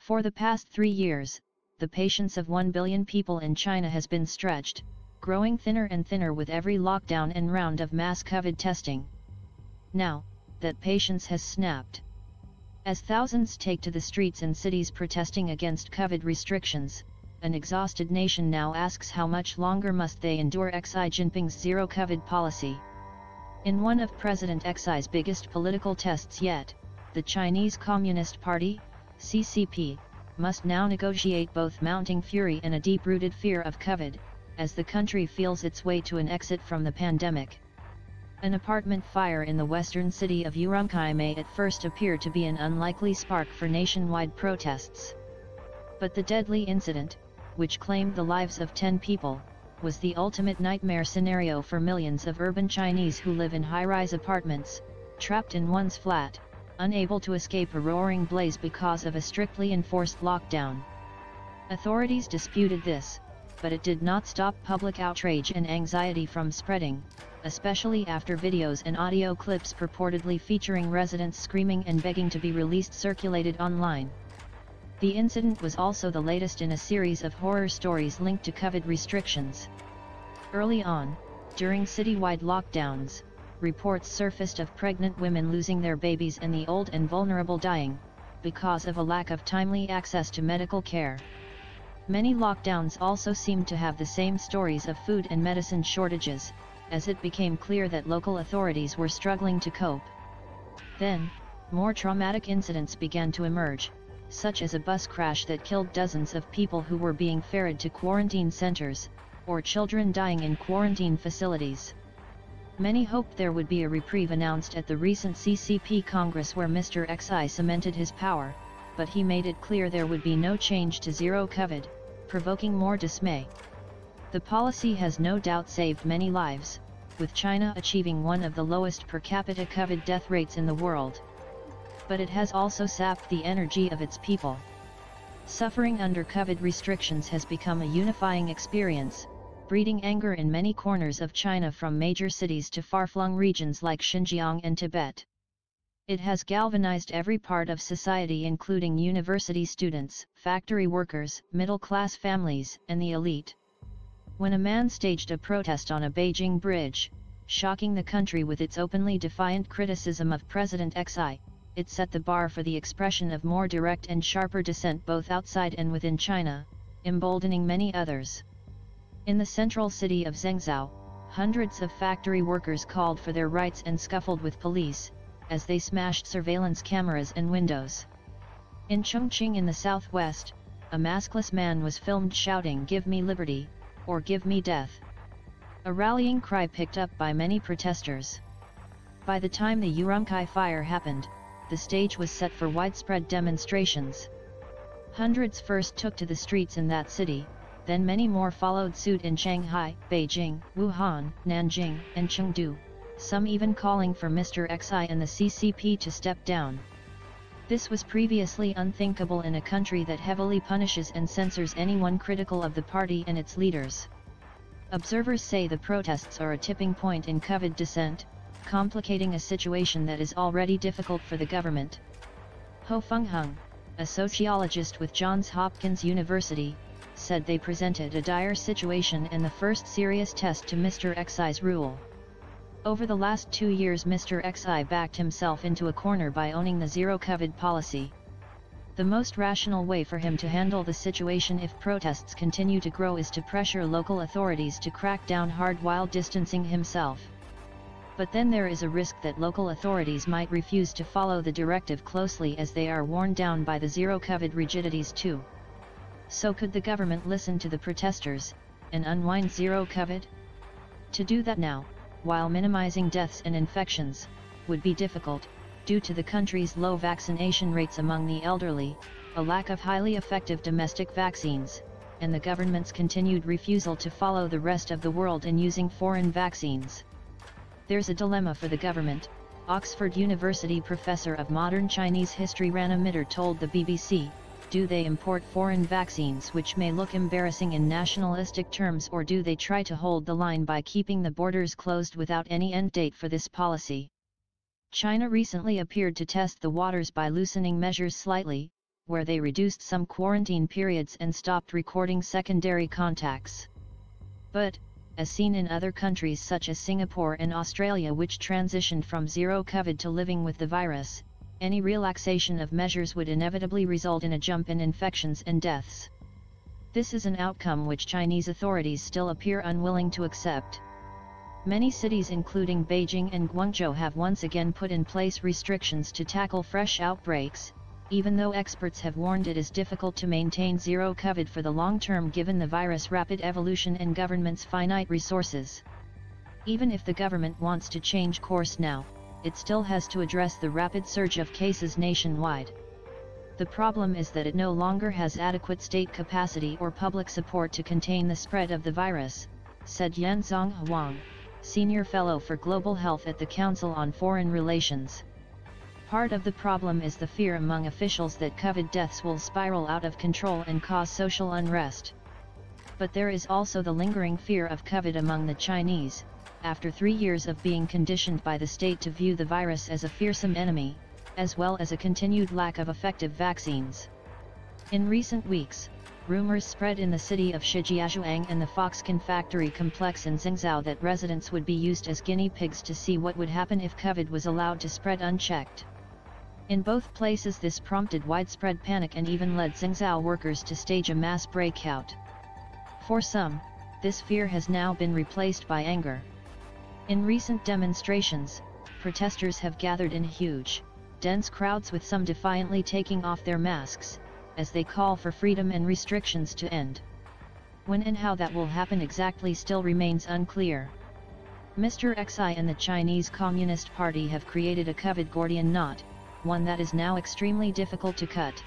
For the past 3 years, the patience of 1 billion people in China has been stretched, growing thinner and thinner with every lockdown and round of mass COVID testing. Now, that patience has snapped. As thousands take to the streets in cities protesting against COVID restrictions, an exhausted nation now asks how much longer must they endure Xi Jinping's zero COVID policy. In one of President Xi's biggest political tests yet, the Chinese Communist Party, CCP, must now negotiate both mounting fury and a deep-rooted fear of COVID, as the country feels its way to an exit from the pandemic. An apartment fire in the western city of Urumqi may at first appear to be an unlikely spark for nationwide protests. But the deadly incident, which claimed the lives of 10 people, was the ultimate nightmare scenario for millions of urban Chinese who live in high-rise apartments, trapped in one's flat, unable to escape a roaring blaze because of a strictly enforced lockdown. Authorities disputed this, but it did not stop public outrage and anxiety from spreading, especially after videos and audio clips purportedly featuring residents screaming and begging to be released circulated online. The incident was also the latest in a series of horror stories linked to COVID restrictions. Early on, during citywide lockdowns, reports surfaced of pregnant women losing their babies and the old and vulnerable dying, because of a lack of timely access to medical care. Many lockdowns also seemed to have the same stories of food and medicine shortages, as it became clear that local authorities were struggling to cope. Then, more traumatic incidents began to emerge, such as a bus crash that killed dozens of people who were being ferried to quarantine centers, or children dying in quarantine facilities. Many hoped there would be a reprieve announced at the recent CCP Congress where Mr. Xi cemented his power, but he made it clear there would be no change to zero COVID, provoking more dismay. The policy has no doubt saved many lives, with China achieving one of the lowest per capita COVID death rates in the world. But it has also sapped the energy of its people. Suffering under COVID restrictions has become a unifying experience, breeding anger in many corners of China from major cities to far-flung regions like Xinjiang and Tibet. It has galvanized every part of society including university students, factory workers, middle-class families, and the elite. When a man staged a protest on a Beijing bridge, shocking the country with its openly defiant criticism of President Xi, it set the bar for the expression of more direct and sharper dissent both outside and within China, emboldening many others. In the central city of Zhengzhou, hundreds of factory workers called for their rights and scuffled with police, as they smashed surveillance cameras and windows. In Chongqing in the southwest, a maskless man was filmed shouting "Give me liberty," or "Give me death." A rallying cry picked up by many protesters. By the time the Urumqi fire happened, the stage was set for widespread demonstrations. Hundreds first took to the streets in that city, then many more followed suit in Shanghai, Beijing, Wuhan, Nanjing, and Chengdu, some even calling for Mr. Xi and the CCP to step down. This was previously unthinkable in a country that heavily punishes and censors anyone critical of the party and its leaders. Observers say the protests are a tipping point in COVID dissent, complicating a situation that is already difficult for the government. Ho Fengheng, a sociologist with Johns Hopkins University, said they presented a dire situation and the first serious test to Mr. Xi's rule. Over the last 2 years Mr. Xi backed himself into a corner by owning the zero COVID policy. The most rational way for him to handle the situation if protests continue to grow is to pressure local authorities to crack down hard while distancing himself. But then there is a risk that local authorities might refuse to follow the directive closely as they are worn down by the zero COVID rigidities too. So could the government listen to the protesters, and unwind zero COVID? To do that now, while minimizing deaths and infections, would be difficult, due to the country's low vaccination rates among the elderly, a lack of highly effective domestic vaccines, and the government's continued refusal to follow the rest of the world in using foreign vaccines. There's a dilemma for the government, Oxford University professor of modern Chinese history Rana Mitter told the BBC. Do they import foreign vaccines which may look embarrassing in nationalistic terms, or do they try to hold the line by keeping the borders closed without any end date for this policy? China recently appeared to test the waters by loosening measures slightly, where they reduced some quarantine periods and stopped recording secondary contacts. But, as seen in other countries such as Singapore and Australia which transitioned from zero COVID to living with the virus, any relaxation of measures would inevitably result in a jump in infections and deaths. This is an outcome which Chinese authorities still appear unwilling to accept. Many cities including Beijing and Guangzhou have once again put in place restrictions to tackle fresh outbreaks, even though experts have warned it is difficult to maintain zero COVID for the long term given the virus' rapid evolution and government's finite resources. Even if the government wants to change course now, it still has to address the rapid surge of cases nationwide. The problem is that it no longer has adequate state capacity or public support to contain the spread of the virus, said Yanzhong Huang, Senior Fellow for Global Health at the Council on Foreign Relations. Part of the problem is the fear among officials that COVID deaths will spiral out of control and cause social unrest. But there is also the lingering fear of COVID among the Chinese, after 3 years of being conditioned by the state to view the virus as a fearsome enemy, as well as a continued lack of effective vaccines. In recent weeks, rumors spread in the city of Shijiazhuang and the Foxconn factory complex in Xingzhou that residents would be used as guinea pigs to see what would happen if COVID was allowed to spread unchecked. In both places this prompted widespread panic and even led Xingzhou workers to stage a mass breakout. For some, this fear has now been replaced by anger. In recent demonstrations, protesters have gathered in huge, dense crowds with some defiantly taking off their masks, as they call for freedom and restrictions to end. When and how that will happen exactly still remains unclear. Mr. Xi and the Chinese Communist Party have created a COVID Gordian knot, one that is now extremely difficult to cut.